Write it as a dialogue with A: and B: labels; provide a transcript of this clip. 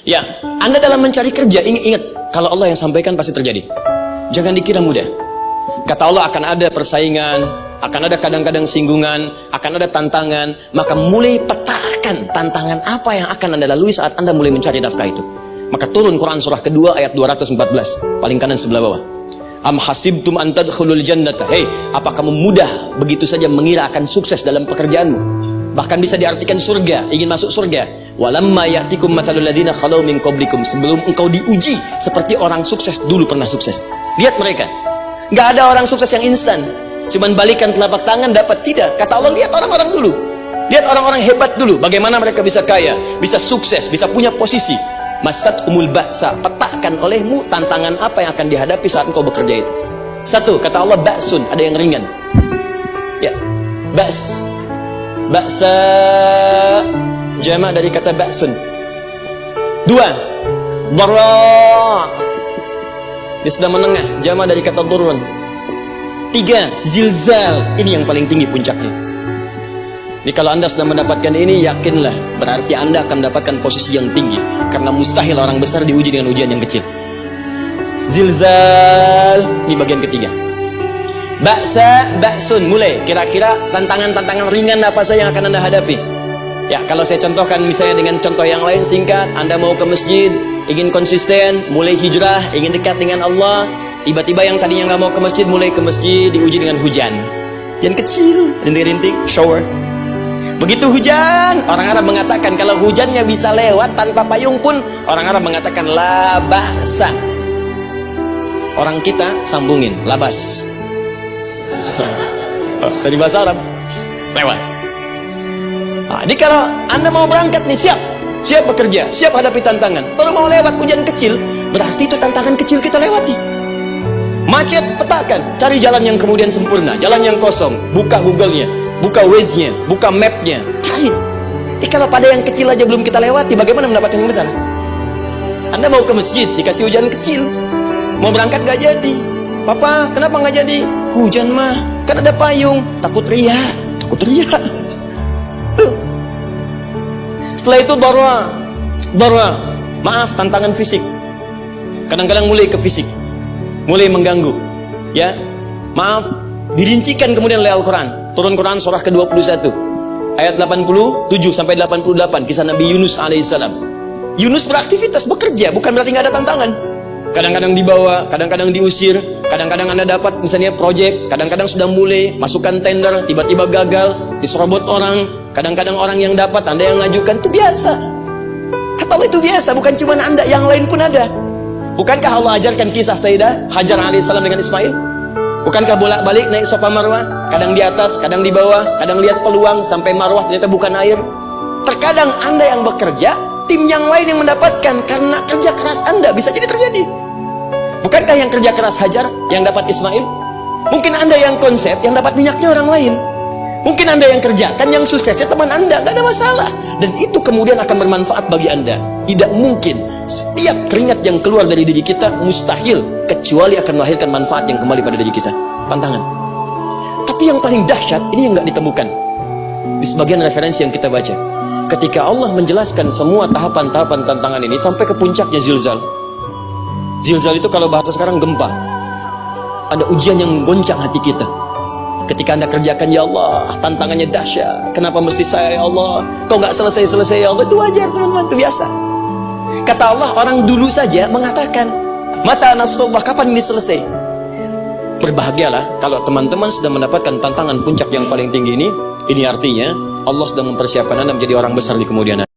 A: Ya, Anda dalam mencari kerja, ingat, kalau Allah yang sampaikan pasti terjadi. Jangan dikira mudah. Kata Allah akan ada persaingan, akan ada kadang-kadang singgungan, akan ada tantangan. Maka mulai petakan tantangan apa yang akan Anda lalui saat Anda mulai mencari nafkah itu. Maka turun Quran surah kedua ayat 214, paling kanan sebelah bawah. Am hasibtum an tadkhulul jannata. Hei, apa kamu mudah begitu saja mengira akan sukses dalam pekerjaanmu? Bahkan bisa diartikan surga, ingin masuk surga. Walamma ya'tikum mathalul ladzina khalau min qablikum. Sebelum engkau diuji seperti orang sukses dulu pernah sukses. Lihat mereka. Enggak ada orang sukses yang instan. Cuman balikan telapak tangan dapat, tidak. Kata Allah, lihat orang-orang dulu. Lihat orang-orang hebat dulu. Bagaimana mereka bisa kaya, bisa sukses, bisa punya posisi. Masat umul ba'sa, petakan olehmu tantangan apa yang akan dihadapi saat engkau bekerja itu. Satu, kata Allah, ba'sun, ada yang ringan. Ya, ba's. Ba'sa, jamak dari kata ba'sun. Dua, dara, dia sudah menengah, jamak dari kata durun. Tiga, zilzal, ini yang paling tinggi puncaknya. Jadi kalau Anda sudah mendapatkan ini, yakinlah, berarti Anda akan mendapatkan posisi yang tinggi. Karena mustahil orang besar diuji dengan ujian yang kecil. Zilzal, ini bagian ketiga. Ba'sa, ba'sun, mulai. Kira-kira tantangan-tantangan ringan apa saja yang akan Anda hadapi? Ya, kalau saya contohkan misalnya dengan contoh yang lain singkat. Anda mau ke masjid, ingin konsisten, mulai hijrah, ingin dekat dengan Allah. Tiba-tiba yang tadinya nggak mau ke masjid, mulai ke masjid, diuji dengan hujan. Hujan kecil, rintik-rintik, shower. Begitu hujan, orang Arab mengatakan kalau hujannya bisa lewat tanpa payung pun, orang Arab mengatakan la ba'sa. Orang kita sambungin, labas. Dari bahasa Arab, lewat. Nah, jadi kalau Anda mau berangkat nih, siap bekerja, siap hadapi tantangan. Kalau mau lewat hujan kecil, berarti itu tantangan kecil kita lewati. Macet, petakan, cari jalan yang kemudian sempurna, jalan yang kosong, buka Google-nya, buka Waze-nya, buka map-nya, cari. Kalau pada yang kecil aja belum kita lewati, bagaimana mendapatkan yang besar? Anda mau ke masjid, dikasih hujan kecil, mau berangkat gak jadi. Papa, kenapa gak jadi? Hujan mah, kan ada payung. Takut riak. Setelah itu darwa, maaf, tantangan fisik. Kadang-kadang mulai ke fisik, mulai mengganggu. Ya, maaf, dirincikan kemudian oleh Al-Quran. Turun Quran surah ke-21 ayat 87 sampai 88, kisah Nabi Yunus alaihissalam. Yunus beraktivitas, bekerja, bukan berarti nggak ada tantangan. Kadang-kadang dibawa, kadang-kadang diusir, kadang-kadang Anda dapat misalnya proyek, kadang-kadang sudah mulai masukkan tender, tiba-tiba gagal, diserobot orang. Kadang-kadang orang yang dapat, Anda yang ngajukan, itu biasa. Kata Allah, itu biasa, bukan cuma Anda, yang lain pun ada. Bukankah Allah ajarkan kisah Sayyidah Hajar alaihissalam dengan Ismail? Bukankah bolak-balik naik Safa Marwah, kadang di atas, kadang di bawah, kadang lihat peluang sampai Marwah ternyata bukan air. Terkadang Anda yang bekerja, tim yang lain yang mendapatkan karena kerja keras Anda, bisa jadi terjadi. Bukankah yang kerja keras Hajar yang dapat Ismail? Mungkin Anda yang konsep, yang dapat minyaknya orang lain. Mungkin Anda yang kerjakan, yang suksesnya teman Anda, gak ada masalah. Dan itu kemudian akan bermanfaat bagi Anda. Tidak mungkin setiap keringat yang keluar dari diri kita mustahil, kecuali akan melahirkan manfaat yang kembali pada diri kita. Pantangan. Tapi yang paling dahsyat, ini yang gak ditemukan di sebagian referensi yang kita baca. Ketika Allah menjelaskan semua tahapan-tahapan tantangan ini sampai ke puncaknya zilzal. Zilzal itu kalau bahasa sekarang gempa. Ada ujian yang menggoncang hati kita. Ketika Anda kerjakan, ya Allah, tantangannya dahsyat. Kenapa mesti saya, ya Allah? Kau nggak selesai-selesai, ya Allah. Itu wajar, teman-teman, itu biasa. Kata Allah, orang dulu saja mengatakan, mata nasrullah, kapan ini selesai? Berbahagialah kalau teman-teman sudah mendapatkan tantangan puncak yang paling tinggi ini. Ini artinya Allah sedang mempersiapkan Anda menjadi orang besar di kemudian hari.